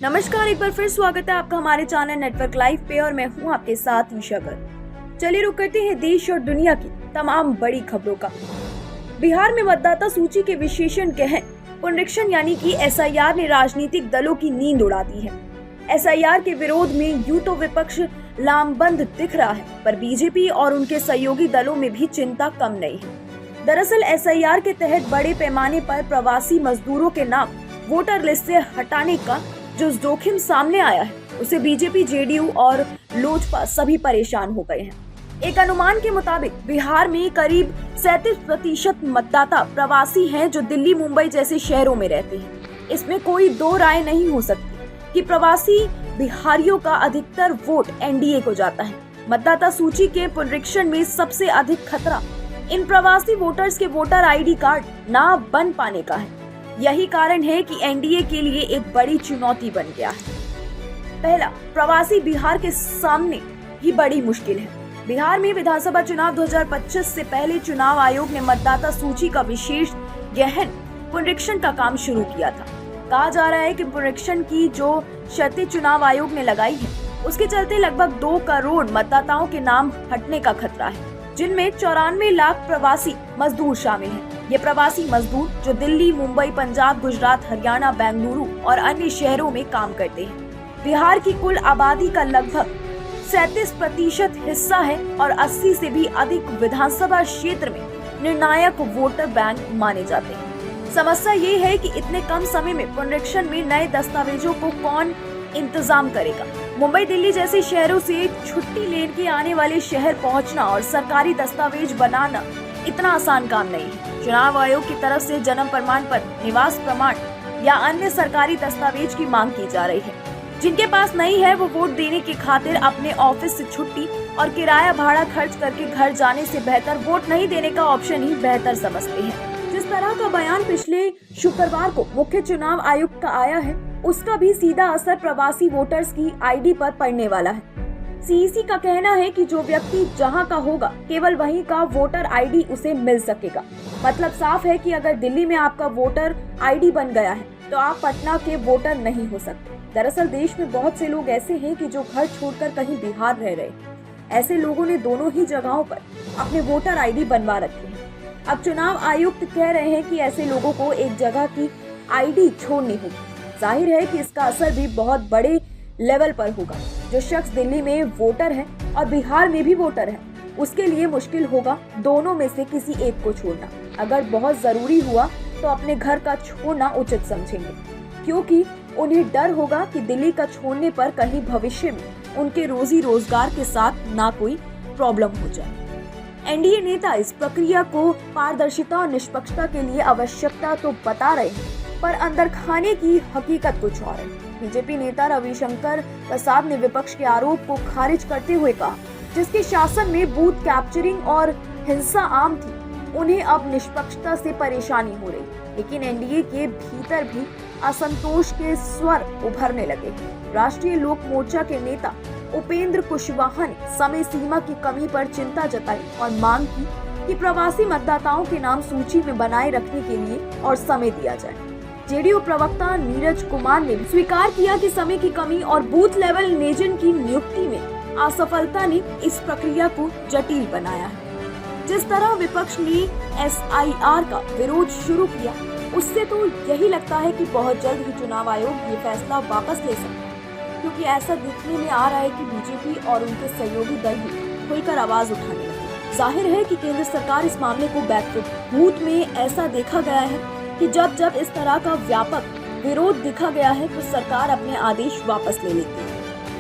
नमस्कार, एक बार फिर स्वागत है आपका हमारे चैनल नेटवर्क लाइव पे और मैं हूं आपके साथ ईशा गर्ग। चलिए रुक करते हैं देश और दुनिया की तमाम बड़ी खबरों का। बिहार में मतदाता सूची के विशेषण गहन पुनरीक्षण यानी कि एसआईआर ने राजनीतिक दलों की नींद उड़ा दी है। एसआईआर के विरोध में यूं तो विपक्ष लामबंद दिख रहा है, पर बीजेपी और उनके सहयोगी दलों में भी चिंता कम नहीं है। दरअसल एसआईआर के तहत बड़े पैमाने पर प्रवासी मजदूरों के नाम वोटर लिस्ट से हटाने का जो जोखिम सामने आया है, उसे बीजेपी, जेडीयू और लोजपा सभी परेशान हो गए हैं। एक अनुमान के मुताबिक बिहार में करीब 37% मतदाता प्रवासी हैं जो दिल्ली, मुंबई जैसे शहरों में रहते हैं। इसमें कोई दो राय नहीं हो सकती कि प्रवासी बिहारियों का अधिकतर वोट एनडीए को जाता है। मतदाता सूची के पुनरीक्षण में सबसे अधिक खतरा इन प्रवासी वोटर्स के वोटर आईडी कार्ड ना बन पाने का है। यही कारण है कि एनडीए के लिए एक बड़ी चुनौती बन गया है। पहला, प्रवासी बिहार के सामने ही बड़ी मुश्किल है। बिहार में विधानसभा चुनाव 2025 से पहले चुनाव आयोग ने मतदाता सूची का विशेष गहन पुनरीक्षण का काम शुरू किया था। कहा जा रहा है कि पुनरीक्षण की जो शर्तें चुनाव आयोग ने लगाई है, उसके चलते लगभग 2 करोड़ मतदाताओं के नाम हटने का खतरा है, जिनमें 94 लाख प्रवासी मजदूर शामिल हैं। ये प्रवासी मजदूर जो दिल्ली, मुंबई, पंजाब, गुजरात, हरियाणा, बेंगलुरु और अन्य शहरों में काम करते हैं। बिहार की कुल आबादी का लगभग 37% हिस्सा है और 80 से भी अधिक विधानसभा क्षेत्र में निर्णायक वोटर बैंक माने जाते हैं। समस्या ये है कि इतने कम समय में पुनरीक्षण में नए दस्तावेजों को कौन इंतजाम करेगा। मुंबई, दिल्ली जैसे शहरों से छुट्टी लेके आने वाले शहर पहुंचना और सरकारी दस्तावेज बनाना इतना आसान काम नहीं है। चुनाव आयोग की तरफ से जन्म प्रमाण पत्र, निवास प्रमाण या अन्य सरकारी दस्तावेज की मांग की जा रही है। जिनके पास नहीं है वो वोट देने की खातिर अपने ऑफिस से छुट्टी और किराया भाड़ा खर्च करके घर जाने से बेहतर वोट नहीं देने का ऑप्शन ही बेहतर समझते हैं। जिस तरह का बयान पिछले शुक्रवार को मुख्य चुनाव आयुक्त का आया है, उसका भी सीधा असर प्रवासी वोटर्स की आईडी पर पड़ने वाला है। सीईसी का कहना है कि जो व्यक्ति जहां का होगा, केवल वहीं का वोटर आईडी उसे मिल सकेगा। मतलब साफ है कि अगर दिल्ली में आपका वोटर आईडी बन गया है तो आप पटना के वोटर नहीं हो सकते। दरअसल देश में बहुत से लोग ऐसे हैं कि जो घर छोड़कर कहीं बिहार रह रहे। ऐसे लोगों ने दोनों ही जगहों पर अपने वोटर आईडी बनवा रखे हैं। अब चुनाव आयुक्त कह रहे हैं कि ऐसे लोगों को एक जगह की आईडी छोड़नी होगी। जाहिर है कि इसका असर भी बहुत बड़े लेवल पर होगा। जो शख्स दिल्ली में वोटर है और बिहार में भी वोटर है, उसके लिए मुश्किल होगा दोनों में से किसी एक को छोड़ना। अगर बहुत जरूरी हुआ तो अपने घर का छोड़ना उचित समझेंगे, क्योंकि उन्हें डर होगा कि दिल्ली का छोड़ने पर कहीं भविष्य में उनके रोजी रोजगार के साथ ना कोई प्रॉब्लम हो जाए। एनडीए नेता इस प्रक्रिया को पारदर्शिता और निष्पक्षता के लिए आवश्यकता तो बता रहे हैं, पर अंदर खाने की हकीकत कुछ और है। बीजेपी नेता रविशंकर प्रसाद ने विपक्ष के आरोप को खारिज करते हुए कहा, जिसके शासन में बूथ कैप्चरिंग और हिंसा आम थी, उन्हें अब निष्पक्षता से परेशानी हो रही। लेकिन एनडीए के भीतर भी असंतोष के स्वर उभरने लगे। राष्ट्रीय लोक मोर्चा के नेता उपेंद्र कुशवाहा ने समय सीमा की कमी पर चिंता जताई और मांग की कि प्रवासी मतदाताओं के नाम सूची में बनाए रखने के लिए और समय दिया जाए। जेडीयू प्रवक्ता नीरज कुमार ने स्वीकार किया कि समय की कमी और बूथ लेवल एजेंट की नियुक्ति में असफलता ने इस प्रक्रिया को जटिल बनाया है। जिस तरह विपक्ष ने एसआईआर का विरोध शुरू किया, उससे तो यही लगता है कि बहुत जल्द ही चुनाव आयोग ये फैसला वापस ले सकता है, क्योंकि ऐसा दिखने में आ रहा है कि बीजेपी और उनके सहयोगी दल भी खुलकर आवाज उठाने लगे। जाहिर है कि केंद्र सरकार इस मामले को बैकफुट। बूथ में ऐसा देखा गया है कि जब इस तरह का व्यापक विरोध दिखा गया है तो सरकार अपने आदेश वापस ले लेती है।